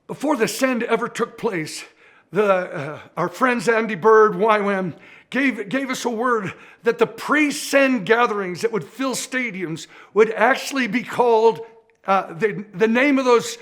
Before the send ever took place, our friends Andy Bird, YWAM, gave us a word that the pre-send gatherings that would fill stadiums would actually be called, the name of those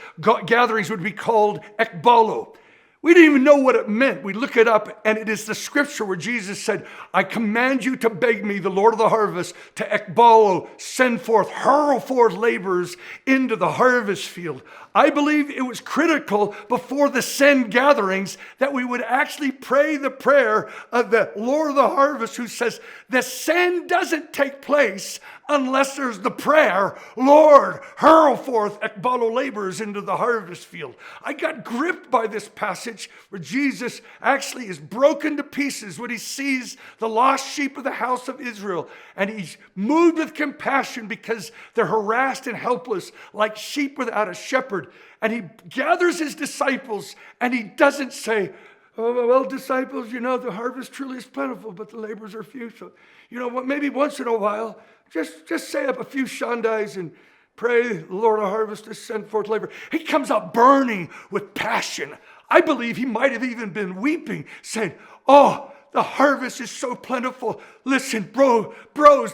gatherings would be called Ekballo. We didn't even know what it meant. We look it up, and it is the scripture where Jesus said, I command you to beg me, the Lord of the harvest, to Ekballo, send forth, hurl forth laborers into the harvest field. I believe it was critical before the send gatherings that we would actually pray the prayer of the Lord of the harvest, who says the send doesn't take place unless there's the prayer, Lord, hurl forth Ekballo laborers into the harvest field. I got gripped by this passage where Jesus actually is broken to pieces when he sees the lost sheep of the house of Israel. And he's moved with compassion because they're harassed and helpless like sheep without a shepherd. And he gathers his disciples and he doesn't say, oh, well, disciples, the harvest truly is plentiful, but the laborers are few. So, maybe once in a while, just say up a few shandais and pray the Lord of harvest to send forth labor. He comes out burning with passion. I believe he might have even been weeping, saying, oh, the harvest is so plentiful. Listen, bros,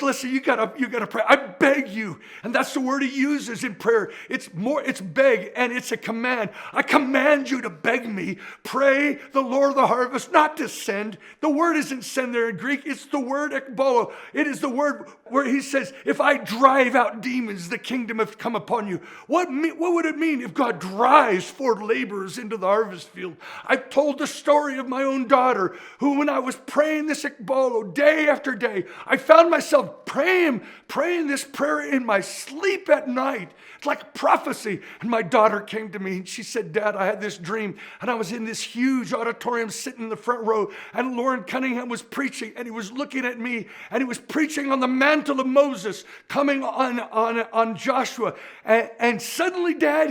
listen, you gotta pray. I beg you. And that's the word he uses in prayer. It's beg, and it's a command. I command you to beg me. Pray the Lord of the harvest, not to send. The word isn't send there in Greek. It's the word ekballo. It is the word where he says, if I drive out demons, the kingdom has come upon you. What would it mean if God drives forth laborers into the harvest field? I've told the story of my own daughter, who when I was praying this ekballo day after day, I found myself praying this prayer in my sleep at night. It's like a prophecy. And my daughter came to me and she said, Dad, I had this dream. And I was in this huge auditorium sitting in the front row. And Cunningham was preaching. And he was looking at me. And he was preaching on the mantle of Moses coming on Joshua. And suddenly, Dad,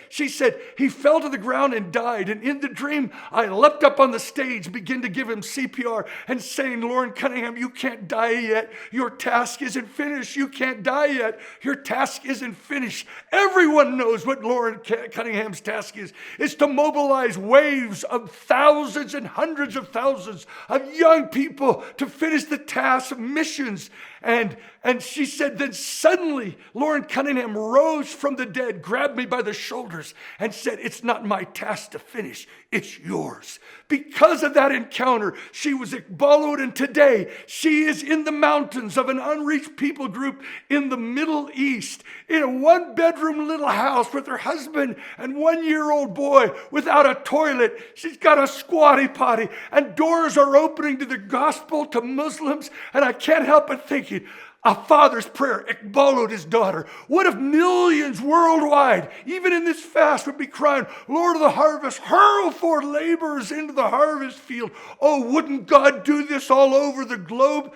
she said, he fell to the ground and died. And in the dream, I leapt up on the stage, began to give him CPR and saying, Lord Cunningham, you can't die yet. Your task isn't finished. You can't die yet. Your task isn't finished. Everyone knows what Lord Cunningham's task is. It's to mobilize waves of thousands and hundreds of thousands of young people to finish the task of missions. And she said, then suddenly Lauren Cunningham rose from the dead, grabbed me by the shoulders and said, it's not my task to finish, it's yours. Because of that encounter, she was ekballoed, and today she is in the mountains of an unreached people group in the Middle East, in a one-bedroom little house with her husband and one-year-old boy without a toilet. She's got a squatty potty, and doors are opening to the gospel to Muslims, and I can't help but thinking, a father's prayer ekballoed his daughter. What if millions worldwide, even in this fast, would be crying, Lord of the harvest, hurl forth laborers into the harvest field. Oh, wouldn't God do this all over the globe?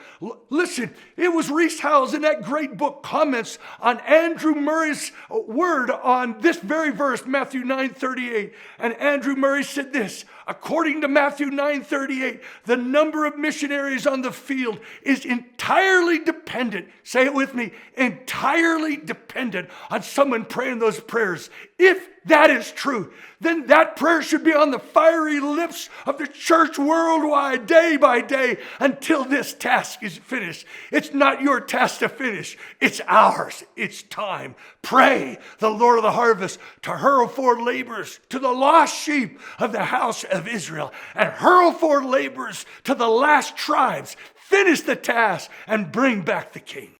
Listen, it was Rees Howells in that great book, Comments on Andrew Murray's word on this very verse, Matthew 9:38. And Andrew Murray said this, according to Matthew 9:38, the number of missionaries on the field is entirely dependent, say it with me, entirely dependent on someone praying those prayers. If that is true, then that prayer should be on the fiery lips of the church worldwide, day by day, until this task is finished. It's not your task to finish. It's ours. It's time. Pray the Lord of the harvest to hurl forth laborers to the lost sheep of the house of Israel, and hurl forth laborers to the last tribes. Finish the task and bring back the king.